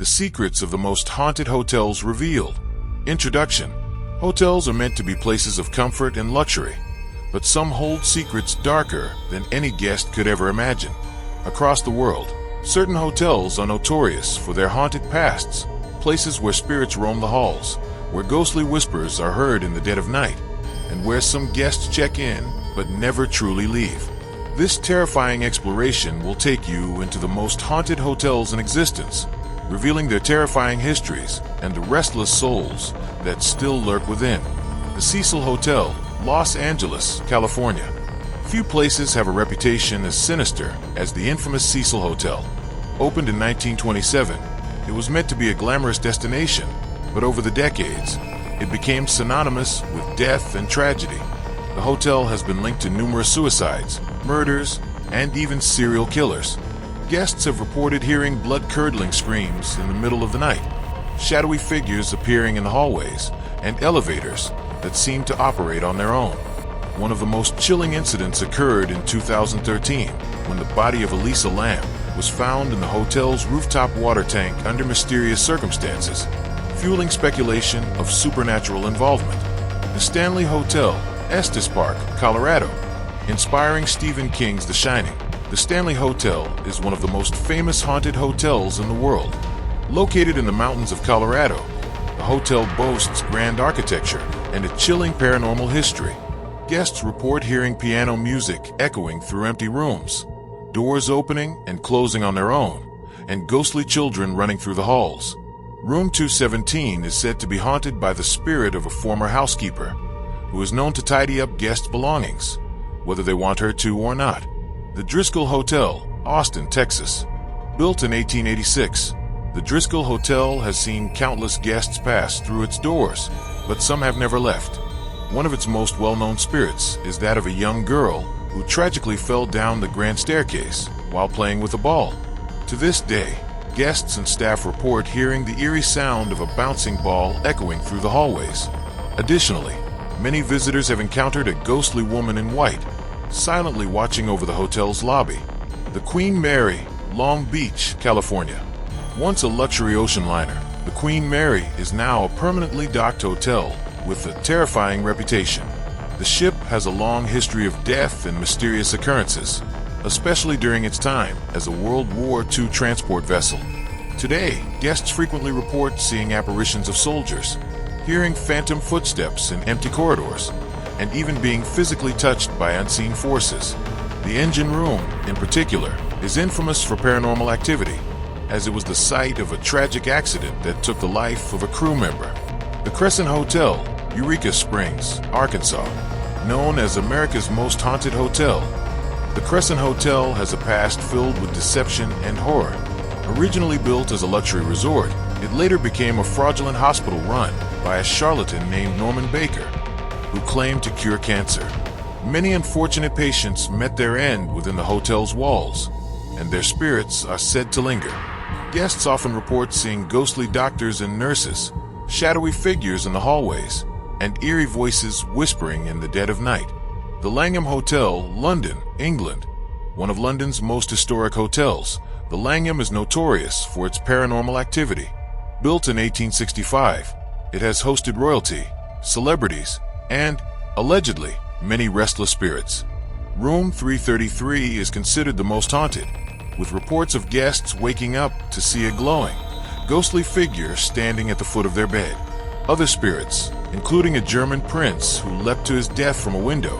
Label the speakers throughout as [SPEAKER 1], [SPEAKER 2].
[SPEAKER 1] The secrets of the most haunted hotels revealed. Introduction. Hotels are meant to be places of comfort and luxury, but some hold secrets darker than any guest could ever imagine. Across the world, certain hotels are notorious for their haunted pasts, places where spirits roam the halls, where ghostly whispers are heard in the dead of night, and where some guests check in but never truly leave. This terrifying exploration will take you into the most haunted hotels in existence, revealing their terrifying histories and the restless souls that still lurk within. The Cecil Hotel, Los Angeles, California. Few places have a reputation as sinister as the infamous Cecil Hotel. Opened in 1927, it was meant to be a glamorous destination, but over the decades, it became synonymous with death and tragedy. The hotel has been linked to numerous suicides, murders, and even serial killers. Guests have reported hearing blood-curdling screams in the middle of the night, shadowy figures appearing in the hallways, and elevators that seem to operate on their own. One of the most chilling incidents occurred in 2013 when the body of Elisa Lam was found in the hotel's rooftop water tank under mysterious circumstances, fueling speculation of supernatural involvement. The Stanley Hotel, Estes Park, Colorado. Inspiring Stephen King's The Shining, the Stanley Hotel is one of the most famous haunted hotels in the world. Located in the mountains of Colorado, the hotel boasts grand architecture and a chilling paranormal history. Guests report hearing piano music echoing through empty rooms, doors opening and closing on their own, and ghostly children running through the halls. Room 217 is said to be haunted by the spirit of a former housekeeper, who is known to tidy up guests' belongings, whether they want her to or not. The Driscoll Hotel, Austin, Texas. Built in 1886, the Driscoll Hotel has seen countless guests pass through its doors, but some have never left. One of its most well-known spirits is that of a young girl who tragically fell down the grand staircase while playing with a ball. To this day, guests and staff report hearing the eerie sound of a bouncing ball echoing through the hallways. Additionally, many visitors have encountered a ghostly woman in white, silently watching over the hotel's lobby. The Queen Mary, Long Beach, California. Once a luxury ocean liner, the Queen Mary is now a permanently docked hotel with a terrifying reputation. The ship has a long history of death and mysterious occurrences, especially during its time as a World War II transport vessel. Today, guests frequently report seeing apparitions of soldiers, hearing phantom footsteps in empty corridors, and even being physically touched by unseen forces. The engine room, in particular, is infamous for paranormal activity, as it was the site of a tragic accident that took the life of a crew member. The Crescent Hotel, Eureka Springs, Arkansas. Known as America's most haunted hotel, the Crescent Hotel has a past filled with deception and horror. Originally built as a luxury resort, it later became a fraudulent hospital run by a charlatan named Norman Baker, who claimed to cure cancer. Many unfortunate patients met their end within the hotel's walls, and their spirits are said to linger. Guests often report seeing ghostly doctors and nurses, shadowy figures in the hallways, and eerie voices whispering in the dead of night. The Langham Hotel, London, England. One of London's most historic hotels, the Langham is notorious for its paranormal activity. Built in 1865, it has hosted royalty, celebrities, and, allegedly, many restless spirits. Room 333 is considered the most haunted, with reports of guests waking up to see a glowing, ghostly figure standing at the foot of their bed. Other spirits, including a German prince who leapt to his death from a window,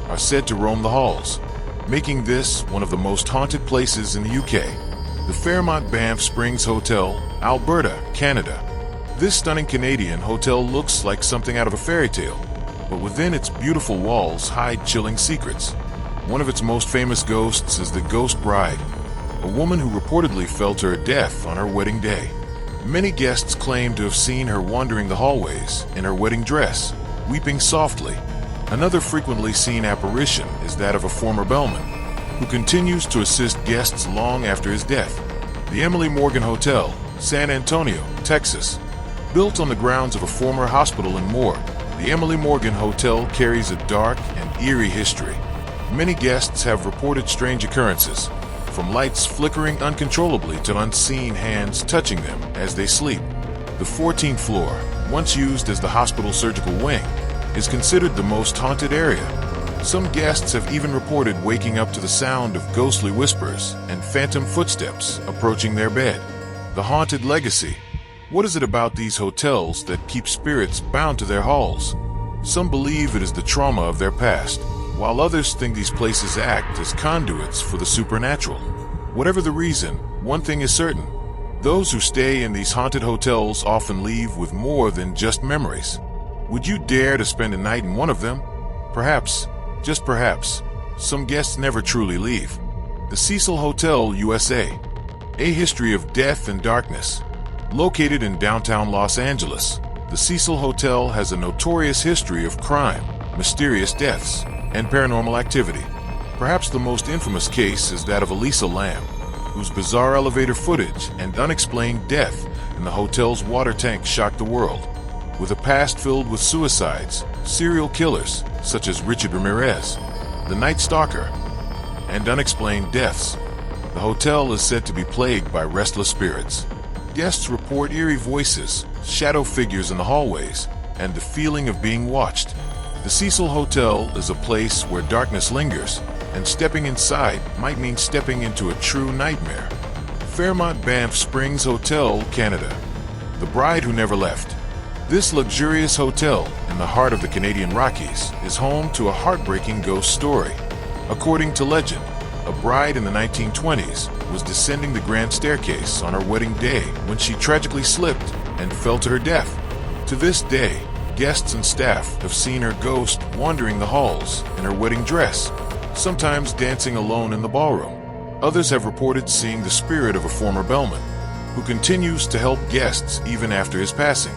[SPEAKER 1] are said to roam the halls, making this one of the most haunted places in the UK. The Fairmont Banff Springs Hotel, Alberta, Canada. This stunning Canadian hotel looks like something out of a fairy tale, but within its beautiful walls hide chilling secrets. One of its most famous ghosts is the Ghost Bride, a woman who reportedly fell to her death on her wedding day. Many guests claim to have seen her wandering the hallways in her wedding dress, weeping softly. Another frequently seen apparition is that of a former bellman, who continues to assist guests long after his death. The Emily Morgan Hotel, San Antonio, Texas. Built on the grounds of a former hospital and morgue, the Emily Morgan Hotel carries a dark and eerie history. Many guests have reported strange occurrences, from lights flickering uncontrollably to unseen hands touching them as they sleep. The 14th floor, once used as the hospital surgical wing, is considered the most haunted area. Some guests have even reported waking up to the sound of ghostly whispers and phantom footsteps approaching their bed. The haunted legacy. What is it about these hotels that keep spirits bound to their halls? Some believe it is the trauma of their past, while others think these places act as conduits for the supernatural. Whatever the reason, one thing is certain. Those who stay in these haunted hotels often leave with more than just memories. Would you dare to spend a night in one of them? Perhaps, just perhaps, some guests never truly leave. The Cecil Hotel, USA. A history of death and darkness. Located in downtown Los Angeles, the Cecil Hotel has a notorious history of crime, mysterious deaths, and paranormal activity. Perhaps the most infamous case is that of Elisa Lam, whose bizarre elevator footage and unexplained death in the hotel's water tank shocked the world. With a past filled with suicides, serial killers such as Richard Ramirez, the Night Stalker, and unexplained deaths, the hotel is said to be plagued by restless spirits. Guests report eerie voices, shadow figures in the hallways, and the feeling of being watched. The Cecil Hotel is a place where darkness lingers, and stepping inside might mean stepping into a true nightmare. Fairmont Banff Springs Hotel, Canada. The Bride Who Never Left. This luxurious hotel in the heart of the Canadian Rockies is home to a heartbreaking ghost story. According to legend, a bride in the 1920s was descending the grand staircase on her wedding day when she tragically slipped and fell to her death. To this day, guests and staff have seen her ghost wandering the halls in her wedding dress, sometimes dancing alone in the ballroom. Others have reported seeing the spirit of a former bellman, who continues to help guests even after his passing.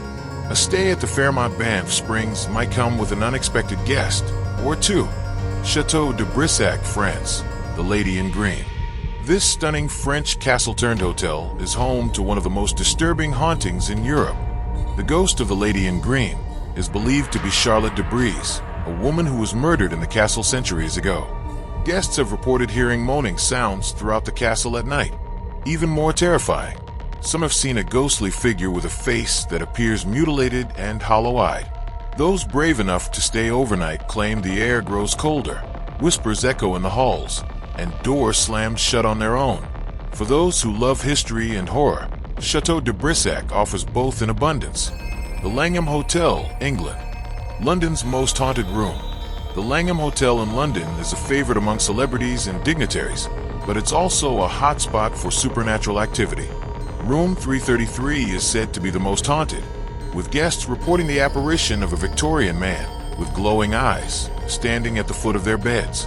[SPEAKER 1] A stay at the Fairmont Banff Springs might come with an unexpected guest, or two. Chateau de Brissac, France. The Lady in Green. This stunning French castle-turned hotel is home to one of the most disturbing hauntings in Europe. The ghost of the Lady in Green is believed to be Charlotte de Brise, a woman who was murdered in the castle centuries ago. Guests have reported hearing moaning sounds throughout the castle at night. Even more terrifying, some have seen a ghostly figure with a face that appears mutilated and hollow-eyed. Those brave enough to stay overnight claim the air grows colder, whispers echo in the halls, and doors slammed shut on their own. For those who love history and horror, Chateau de Brissac offers both in abundance. The Langham Hotel, England. London's most haunted room. The Langham Hotel in London is a favorite among celebrities and dignitaries, but it's also a hotspot for supernatural activity. Room 333 is said to be the most haunted, with guests reporting the apparition of a Victorian man with glowing eyes standing at the foot of their beds.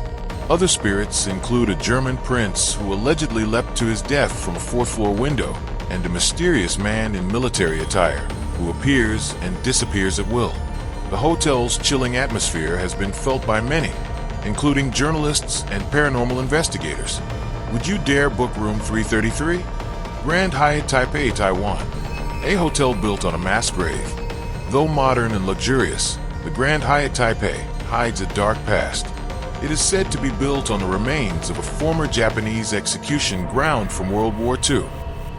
[SPEAKER 1] Other spirits include a German prince who allegedly leapt to his death from a fourth-floor window, and a mysterious man in military attire who appears and disappears at will. The hotel's chilling atmosphere has been felt by many, including journalists and paranormal investigators. Would you dare book room 333? Grand Hyatt Taipei, Taiwan. A hotel built on a mass grave. Though modern and luxurious, the Grand Hyatt Taipei hides a dark past. It is said to be built on the remains of a former Japanese execution ground from World War II.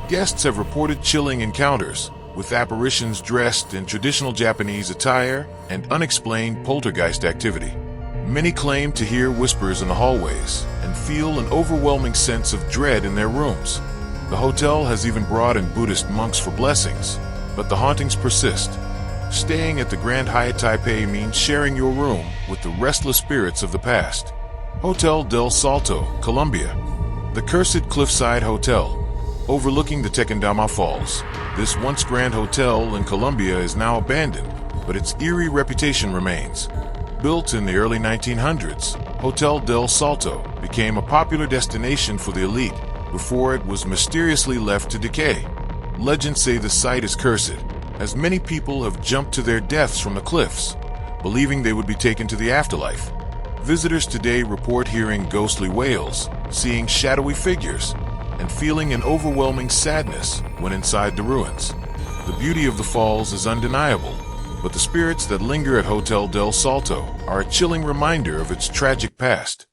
[SPEAKER 1] Guests have reported chilling encounters, with apparitions dressed in traditional Japanese attire and unexplained poltergeist activity. Many claim to hear whispers in the hallways and feel an overwhelming sense of dread in their rooms. The hotel has even brought in Buddhist monks for blessings, but the hauntings persist. Staying at the Grand Hyatt Taipei means sharing your room with the restless spirits of the past. Hotel del Salto, Colombia. The Cursed Cliffside Hotel. Overlooking the Tequendama Falls, this once grand hotel in Colombia is now abandoned, but its eerie reputation remains. Built in the early 1900s, Hotel del Salto became a popular destination for the elite before it was mysteriously left to decay. Legends say the site is cursed, as many people have jumped to their deaths from the cliffs, believing they would be taken to the afterlife. Visitors today report hearing ghostly wails, seeing shadowy figures, and feeling an overwhelming sadness when inside the ruins. The beauty of the falls is undeniable, but the spirits that linger at Hotel del Salto are a chilling reminder of its tragic past.